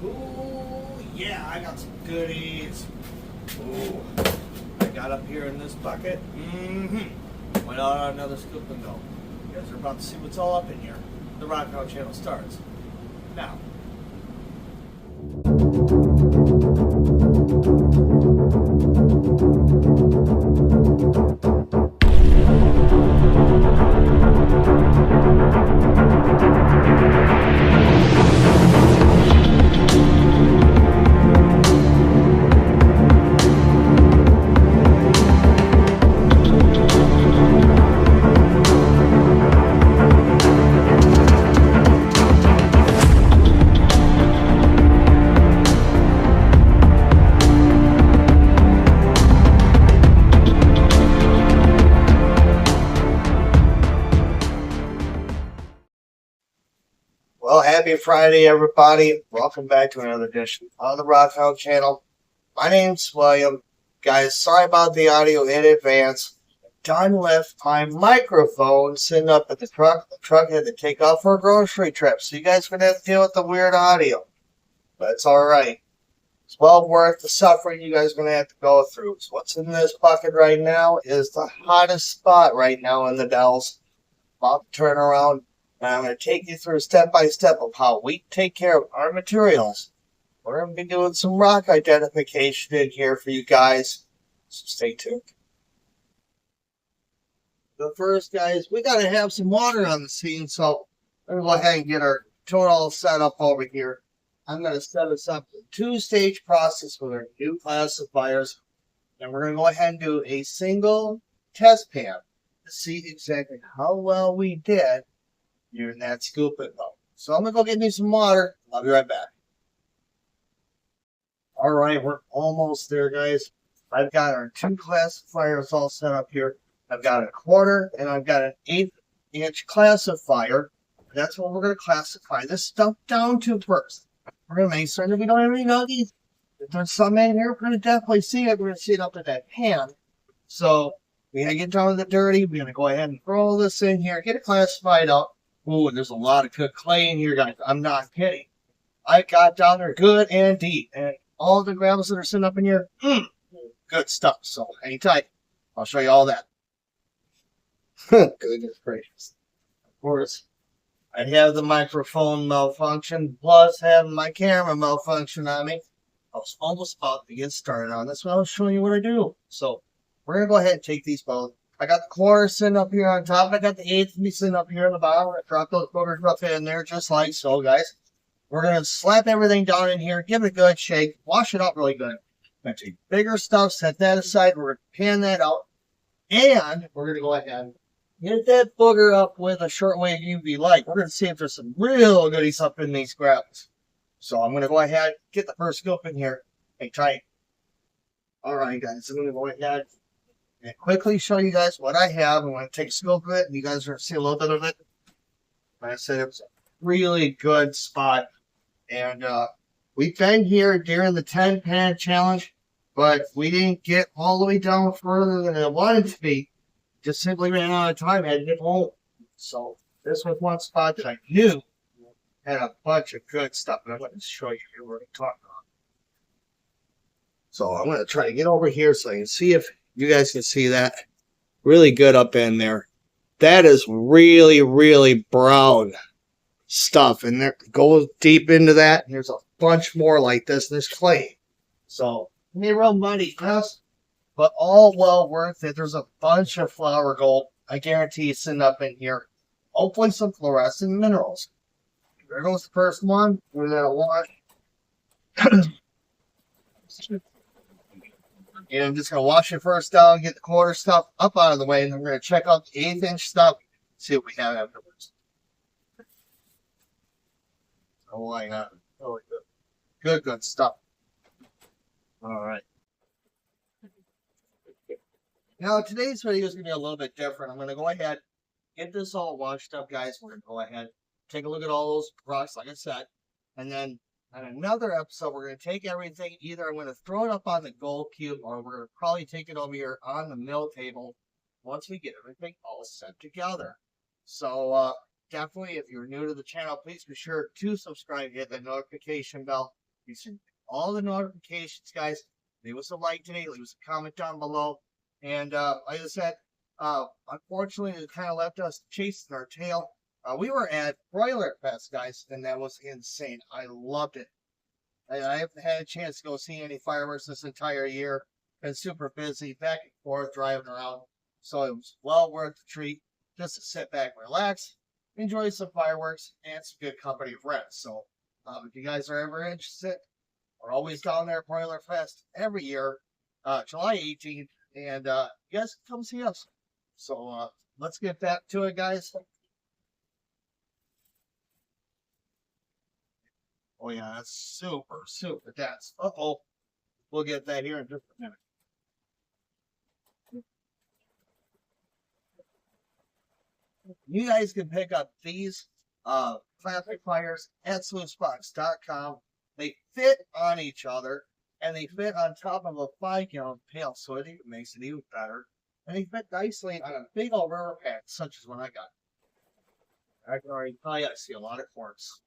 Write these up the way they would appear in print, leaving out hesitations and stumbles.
Ooh, yeah, I got some goodies. Ooh, I got up here in this bucket. Went out on another scoop and go. You guys are about to see what's all up in here. The Rock Out channel starts now. Well, happy Friday, everybody. Welcome back to another edition of the Rock Out channel. My name's William. Guys, sorry about the audio in advance. Done left my microphone sitting up at the truck. The truck had to take off for a grocery trip, so you guys are going to have to deal with the weird audio. But it's all right. It's well worth the suffering you guys are going to have to go through. So what's in this bucket right now is the hottest spot right now in the Dells. About to turn around. And I'm going to take you through step by step of how we take care of our materials. We're going to be doing some rock identification in here for you guys. So stay tuned. But first, guys, we got to have some water on the scene. So we're going to go ahead and get our total set up over here. I'm going to set us up a two-stage process with our new classifiers. And we're going to go ahead and do a single test pan to see exactly how well we did using that scoop it though. So I'm going to go get me some water. I'll be right back. All right, we're almost there, guys. I've got our two classifiers all set up here. I've got a 1/4 and I've got an 1/8-inch classifier. That's what we're going to classify this stuff down to first. We're going to make certain that we don't have any nuggies. If there's some in here, we're going to definitely see it. We're going to see it up in that pan. So we got to get down to the dirty. We're going to go ahead and throw this in here, get it classified up. Ooh, there's a lot of good clay in here, guys. I'm not kidding. I got down there good and deep. And all the gravels that are sitting up in here, good stuff. So hang tight. I'll show you all that. Goodness gracious. Of course, I have the microphone malfunction, plus having my camera malfunction on me. I was almost about to get started on this, but I was showing you what I do. So we're going to go ahead and take these both. I got the 1/4 sitting up here on top. I got the 1/8 sitting up here on the bottom. I drop those boogers up in there just like so, guys. We're going to slap everything down in here, give it a good shake, wash it out really good. We're going to take bigger stuff, set that aside. We're going to pan that out. And we're going to go ahead and get that booger up with a shortwave UV light. We're going to see if there's some real goodies up in these gravels. So I'm going to go ahead, get the first scoop in here. Hang tight. All right, guys. I'm going to go ahead and quickly show you guys what I have. I'm going to take a scoop of it, and you guys are going to see a little bit of it. Like I said, it was a really good spot. And we've been here during the 10-pan challenge, but we didn't get all the way down further than I wanted to be. Just simply ran out of time. I had to get home. So this was one spot that I knew had a bunch of good stuff. And I'm going to show you what I'm talking about. So I'm going to try to get over here so I can see if you guys can see that. Really good up in there. That is really, really brown stuff. And there goes deep into that. And there's a bunch more like this. There's clay. So, it's real muddy, yes, but all well worth it. There's a bunch of flour gold. I guarantee it's sitting up in here. Hopefully some fluorescent minerals. There goes the first one. We're going to wash. And I'm just going to wash it first down, get the 1/4 stuff up out of the way, and then we're going to check out the 1/8 stuff, see what we have afterwards. Oh, why not? Really good. Good stuff. All right. Now, today's video is going to be a little bit different. I'm going to go ahead, get this all washed up, guys. We're going to go ahead, take a look at all those rocks, like I said, and then on another episode, we're going to take everything. Either I'm going to throw it up on the gold cube, or we're going to probably take it over here on the mill table once we get everything all set together. So definitely, if you're new to the channel, please be sure to subscribe, hit the notification bell. You should all the notifications, guys. Leave us a like today. Leave us a comment down below. And like I said, unfortunately, it kind of left us chasing our tail. We were at Broiler Fest, guys, and that was insane. I loved it. I haven't had a chance to go see any fireworks this entire year. Been super busy, back and forth, driving around. So it was well worth the treat just to sit back, relax, enjoy some fireworks, and some good company of friends. So if you guys are ever interested, we're always down there at Broiler Fest every year, July 18th, and you guys come see us. So let's get back to it, guys. Oh yeah, that's super, super dense. Uh-oh. We'll get that here in just a minute. You guys can pick up these plastic fires at SluiceBox.com. They fit on each other, and they fit on top of a 5-gallon pail, so it even makes it even better. And they fit nicely on a big old rubber pack, such as what I got. I can already tell you, I see a lot of quartz.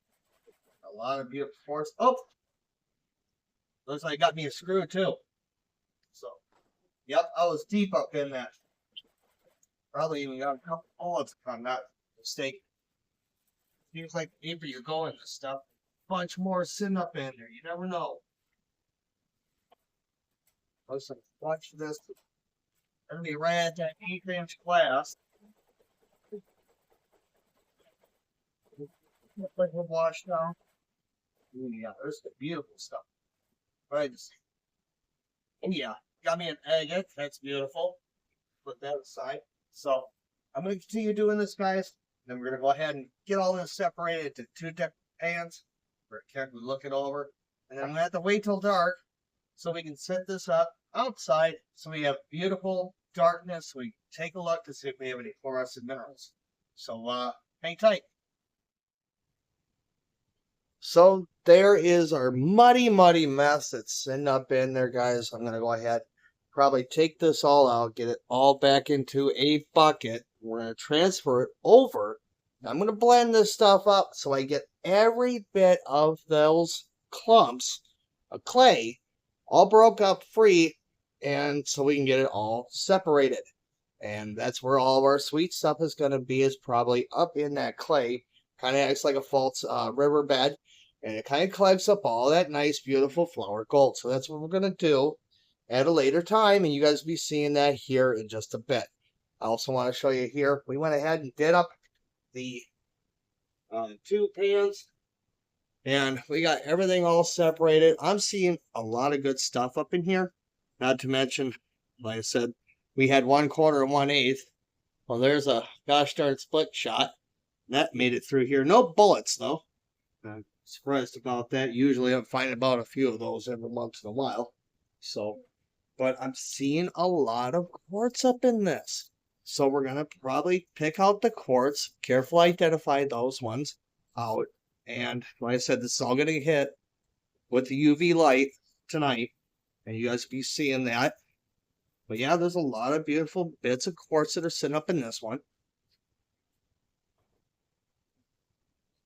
A lot of beautiful quartz. Oh! Looks like I got me a screw, too. So, yep, I was deep up in that. Probably even got a couple bullets if I'm not mistaken. Seems like deeper you go in this stuff, bunch more sitting up in there. You never know. Listen, watch this. Gonna be right at that 1/8-inch glass. Looks like we're washed down. Ooh, yeah, there's the beautiful stuff. Right. And yeah, got me an agate. That's beautiful. Put that aside. So I'm going to continue doing this, guys. Then we're going to go ahead and get all this separated into 2 different pans. We're carefully look it over. And then I'm going to have to wait till dark so we can set this up outside so we have beautiful darkness. So we can take a look to see if we have any fluorescent minerals. So hang tight. So there is our muddy mess that's sitting up in there, guys. I'm going to go ahead, probably take this all out, get it all back into a bucket. We're going to transfer it over. I'm going to blend this stuff up so I get every bit of those clumps of clay all broke up free, and so we can get it all separated. And that's where all of our sweet stuff is going to be, is probably up in that clay. Kind of acts like a false riverbed, and it kind of collects up all that nice, beautiful flour gold. So that's what we're going to do at a later time, and you guys will be seeing that here in just a bit. I also want to show you here, we went ahead and did up the 2 pans, and we got everything all separated. I'm seeing a lot of good stuff up in here, not to mention, like I said, we had 1/4 and 1/8. Well, there's a gosh darn split shot. That made it through here. No bullets, though. I'm surprised about that. Usually I'm finding about a few of those every once in a while. So, but I'm seeing a lot of quartz up in this. So we're going to probably pick out the quartz, carefully identify those ones out. And like I said, this is all going to hit with the UV light tonight. And you guys will be seeing that. But yeah, there's a lot of beautiful bits of quartz that are sitting up in this one.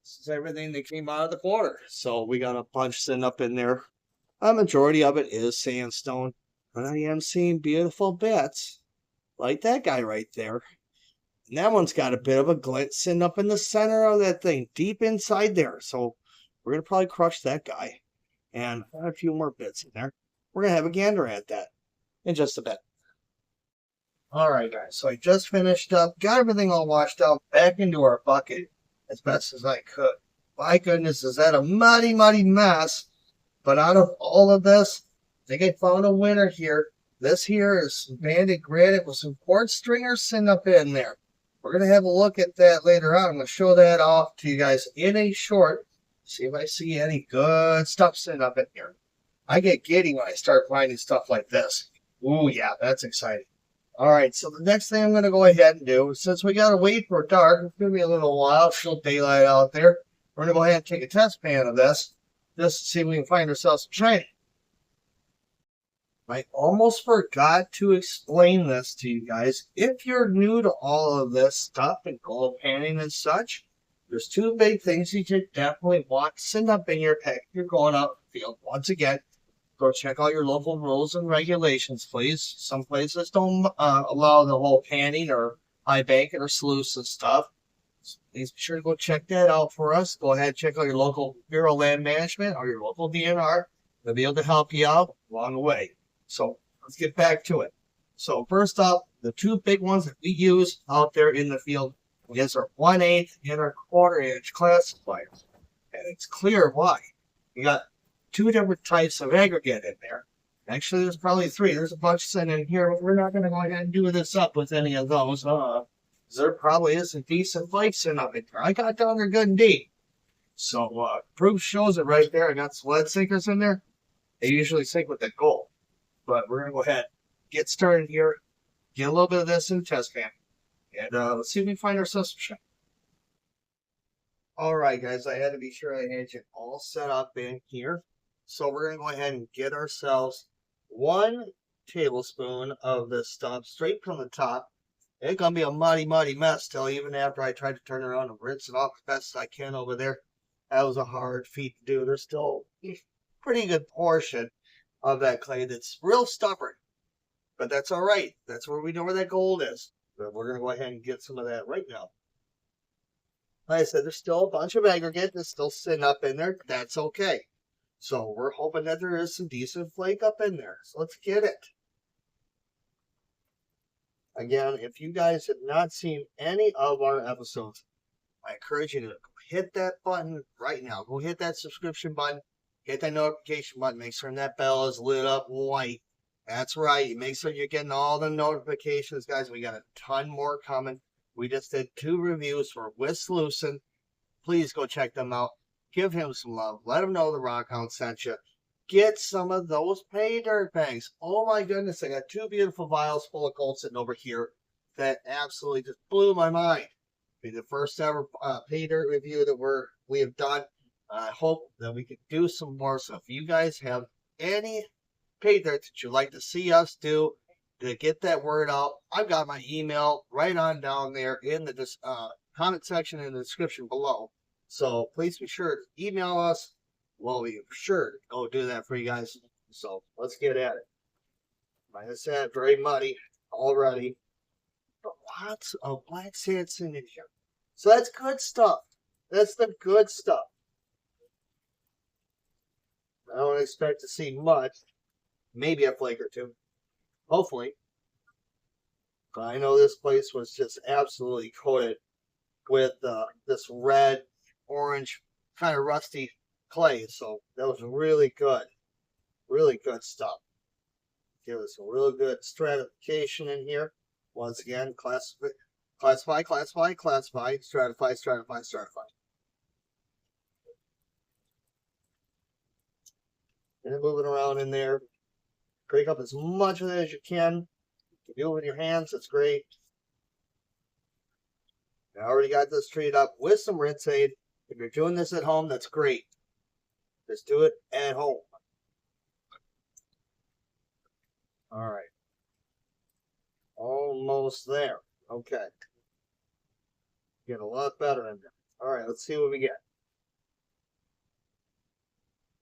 This is everything that came out of the quarter. So we got a bunch sitting up in there. A majority of it is sandstone. But I am seeing beautiful bits. Like that guy right there. And that one's got a bit of a glint sitting up in the center of that thing. Deep inside there. So we're going to probably crush that guy. And a few more bits in there. We're going to have a gander at that in just a bit. Alright guys, so I just finished up, got everything all washed out, back into our bucket as best as I could. My goodness, is that a muddy mess. But out of all of this, I think I found a winner here. This here is some banded granite with some quartz stringers sitting up in there. We're going to have a look at that later on. I'm going to show that off to you guys in a short. See if I see any good stuff sitting up in here. I get giddy when I start finding stuff like this. Ooh, yeah, that's exciting. Alright, so the next thing I'm going to go ahead and do, since we got to wait for dark, it's going to be a little while, still daylight out there, we're going to go ahead and take a test pan of this, just to see if we can find ourselves some shiny. I almost forgot to explain this to you guys. If you're new to all of this stuff and gold panning and such, there's two big things you should definitely want to send up in your pack. You're going out in the field. Once again, go check out your local rules and regulations, please. Some places don't allow the whole panning or high banking or sluice and stuff. So please be sure to go check that out for us. Go ahead and check out your local Bureau of Land Management or your local DNR. They'll be able to help you out along the way. So let's get back to it. So first up, the two big ones that we use out there in the field is our 1/8 and our 1/4 inch classifiers. And it's clear why. You got two different types of aggregate in there. Actually, there's probably three. There's a bunch sitting in here, but we're not going to go ahead and do this up with any of those. There probably is some decent flakes in up in there. I got down there good and deep. So proof shows it right there. I got some lead sinkers in there. They usually sink with the gold. But we're going to go ahead, get started here, get a little bit of this in the test pan, and let's see if we can find our suspicion. All right, guys, I had to be sure I had you all set up in here. So we're going to go ahead and get ourselves 1 tablespoon of this stuff straight from the top. It's going to be a muddy mess still, even after I tried to turn it around and rinse it off as best as I can over there. That was a hard feat to do. There's still a pretty good portion of that clay that's real stubborn. But that's all right. That's where we know where that gold is. But we're going to go ahead and get some of that right now. Like I said, there's still a bunch of aggregate that's still sitting up in there. That's okay. So we're hoping that there is some decent flake up in there. So let's get it. Again, if you guys have not seen any of our episodes, I encourage you to hit that button right now. Go hit that subscription button. Hit that notification button. Make sure that bell is lit up white. That's right. Make sure you're getting all the notifications, guys. We got a ton more coming. We just did 2 reviews for Fluorescent. Please go check them out. Give him some love. Let him know the Rockhound sent you. Get some of those pay dirt bags. Oh my goodness, I got 2 beautiful vials full of gold sitting over here that absolutely just blew my mind. Be the first ever pay dirt review that we have done. I hope that we can do some more. So if you guys have any pay dirt that you'd like to see us do to get that word out, I've got my email right on down there in the comment section in the description below. So please be sure to email us. We'll be sure to go do that for you guys. So let's get at it. Like I said, very muddy already. But lots of black sand sitting in here. So that's good stuff. That's the good stuff. I don't expect to see much. Maybe a flake or two. Hopefully. But I know this place was just absolutely coated with this red, orange, kind of rusty clay. So that was really good. Really good stuff. Give us a real good stratification in here. Once again, classify, stratify. And moving around in there. Break up as much of it as you can. If you do it with your hands, that's great. I already got this treated up with some rinse aid. If you're doing this at home, that's great. Just do it at home. All right. Almost there. Okay. Get a lot better in there. All right, let's see what we get.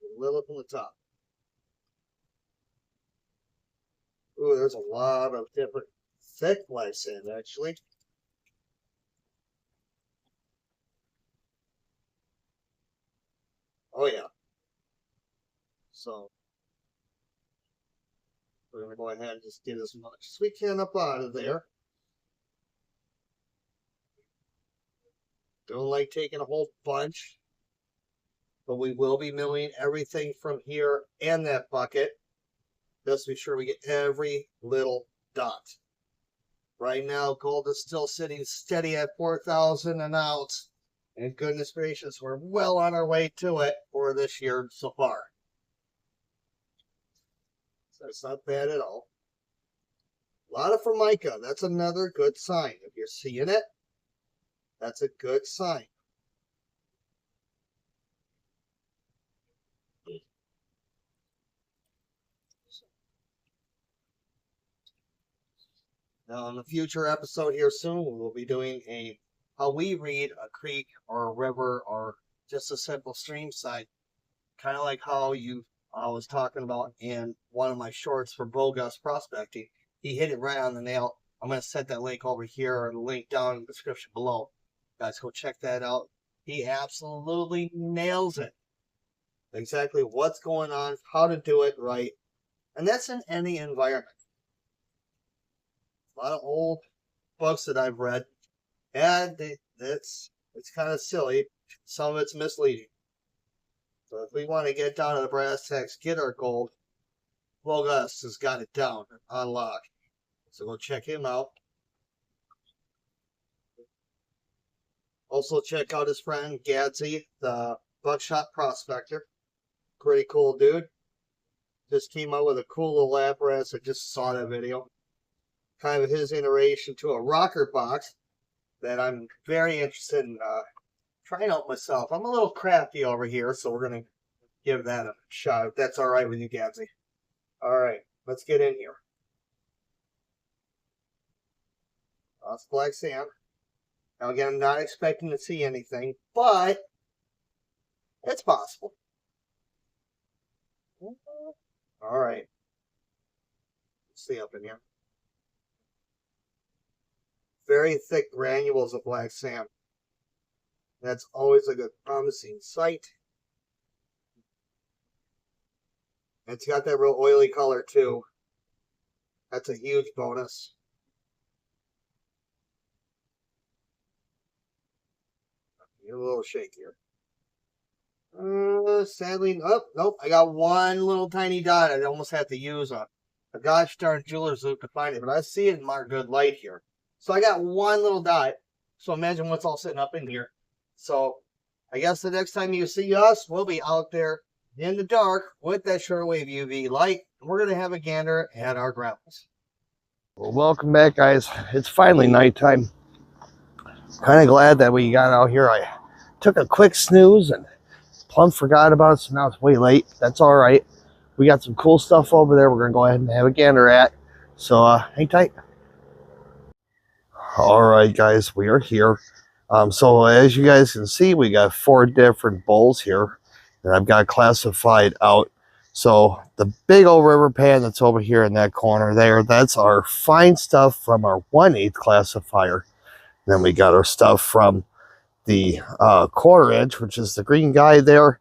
A little from the top. Ooh, there's a lot of different thick black sand, actually. Oh, yeah. So, we're going to go ahead and just get as much as we can up out of there. Don't like taking a whole bunch, but we will be milling everything from here and that bucket. Just to be sure we get every little dot. Right now, gold is still sitting steady at 4,000 an ounce. And goodness gracious, we're well on our way to it for this year so far. So it's not bad at all. A lot of Formica. That's another good sign. If you're seeing it, that's a good sign. Now, in the future episode here soon, we will be doing a how we read a creek or a river or just a simple stream side. Kind of like how I was talking about in one of my shorts for bogus prospecting. He hit it right on the nail. I'm going to set that link over here or the link down in the description below. Guys, go check that out. He absolutely nails it. Exactly what's going on, how to do it right. And that's in any environment. A lot of old books that I've read, and it's kind of silly. Some of it's misleading. So if we want to get down to the brass tacks, get our gold, Logas has got it down on lock. So go check him out. Also check out his friend Gadsy, the buckshot prospector. Pretty cool dude. Just came out with a cool little apparatus. I just saw that video. Kind of his iteration to a rocker box that I'm very interested in trying out myself. I'm a little crafty over here, so we're going to give that a shot, if that's all right with you, Gadsy. All right, let's get in here. Lots of black sand. Now, again, I'm not expecting to see anything, but it's possible. All right. Let's see up in here. Very thick granules of black sand. That's always a good promising sight. It's got that real oily color too. That's a huge bonus. A little shake here. Sadly, oh, nope. I got one little tiny dot. I almost had to use a gosh darn jeweler's loop to find it, but I see it in my good light here. So I got one little dot. So imagine what's all sitting up in here. So I guess the next time you see us, we'll be out there in the dark with that shortwave UV light. We're going to have a gander at our gravels. Well, welcome back, guys. It's finally nighttime. Kind of glad that we got out here. I took a quick snooze and plumb forgot about it, so now it's way late. That's all right. We got some cool stuff over there we're going to go ahead and have a gander at. So hang tight. All right, guys, we are here. So as you guys can see, we got 4 different bowls here that I've got classified out. So the big old river pan that's over here in that corner there, that's our fine stuff from our 1/8 classifier. Then we got our stuff from the 1/4 inch, which is the green guy there.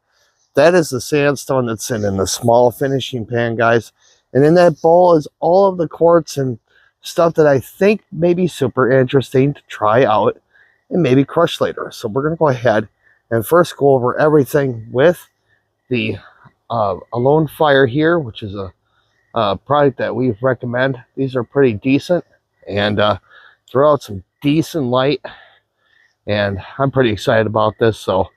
That is the sandstone that's in the small finishing pan, guys. And in that bowl is all of the quartz and stuff that I think may be super interesting to try out and maybe crush later. So we're going to go ahead and first go over everything with the Alone Fire here, which is a product that we recommend. These are pretty decent and throw out some decent light, and I'm pretty excited about this. So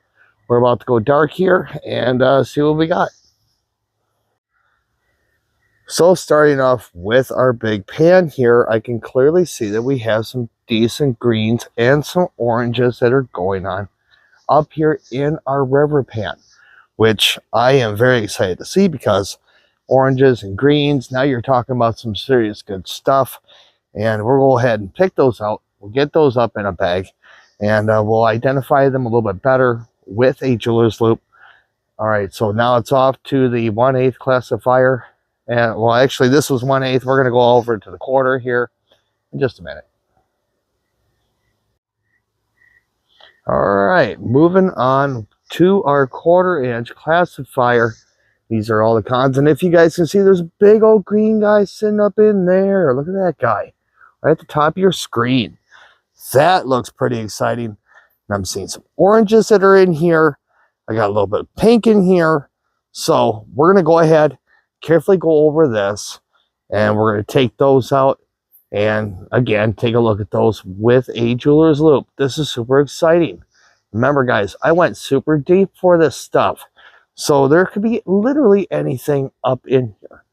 we're about to go dark here and see what we got. So starting off with our big pan here, I can clearly see that we have some decent greens and some oranges that are going on up here in our river pan, which I am very excited to see, because oranges and greens, now you're talking about some serious good stuff. And we'll go ahead and pick those out. We'll get those up in a bag, and we'll identify them a little bit better with a jeweler's loop. All right, so now it's off to the 1/8 classifier. And well, actually this was 1/8. We're going to go over to the 1/4 here in just a minute. All right, moving on to our 1/4 inch classifier. These are all the cons, and if you guys can see, there's a big old green guy sitting up in there. Look at that guy right at the top of your screen. That looks pretty exciting. And I'm seeing some oranges that are in here. I got a little bit of pink in here. So we're going to go ahead, carefully go over this, and we're going to take those out. And again, take a look at those with a jeweler's loop. This is super exciting. Remember, guys, I went super deep for this stuff. So there could be literally anything up in here.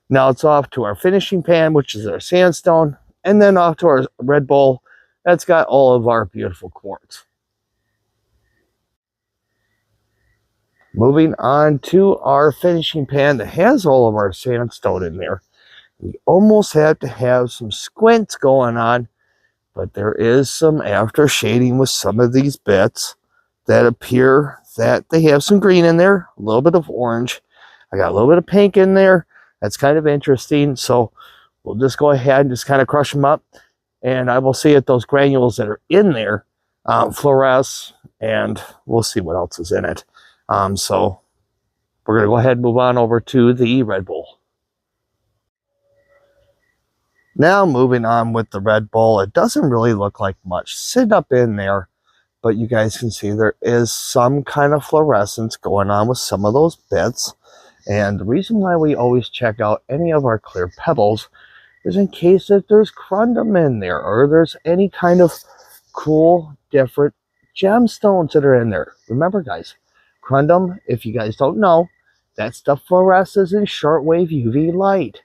Now it's off to our finishing pan, which is our sandstone, and then off to our red bowl. That's got all of our beautiful quartz. Moving on to our finishing pan that has all of our sandstone in there. We almost have to have some squints going on but there is some after shading with some of these bits that appear that they have some green in there, a little bit of orange. I got a little bit of pink in there. That's kind of interesting. So we'll just go ahead and just kind of crush them up, and I will see if those granules that are in there fluoresce, and we'll see what else is in it. So we're going to go ahead and move on over to the Red Bull. Now moving on with the Red Bull, it doesn't really look like much sitting up in there, but you guys can see there is some kind of fluorescence going on with some of those bits. And the reason why we always check out any of our clear pebbles is in case that there's corundum in there, or there's any kind of cool different gemstones that are in there. Remember guys, corundum, if you guys don't know, that stuff fluoresces in shortwave UV light.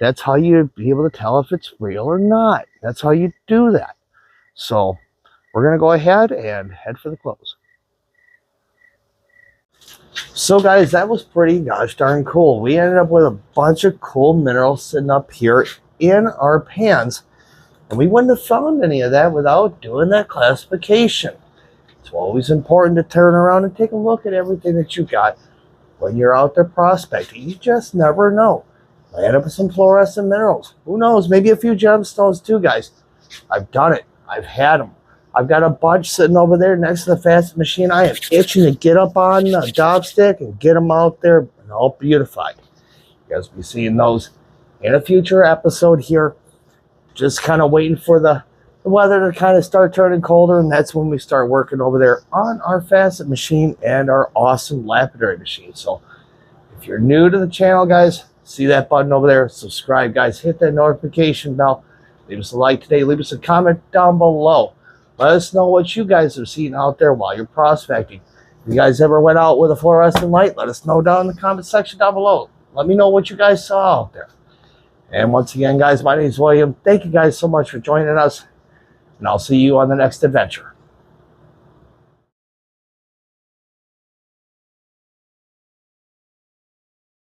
That's how you be able to tell if it's real or not. That's how you do that. So we're going to go ahead and head for the close. So guys, that was pretty gosh darn cool. We ended up with a bunch of cool minerals sitting up here in our pans, and we wouldn't have found any of that without doing that classification. It's always important to turn around and take a look at everything that you got when you're out there prospecting. You just never know. I end up with some fluorescent minerals. Who knows? Maybe a few gemstones too, guys. I've done it. I've had them. I've got a bunch sitting over there next to the facet machine. I am itching to get up on a job stick and get them out there and all beautified. You guys will be seeing those in a future episode here. Just kind of waiting for the weather to kind of start turning colder, and that's when we start working over there on our facet machine and our awesome lapidary machine. So if you're new to the channel, guys, see that button over there, subscribe, guys, hit that notification bell, leave us a like today, leave us a comment down below. Let us know what you guys are seeing out there while you're prospecting. If you guys ever went out with a fluorescent light, let us know down in the comment section down below. Let me know what you guys saw out there. And once again, guys, my name is William. Thank you guys so much for joining us, and I'll see you on the next adventure.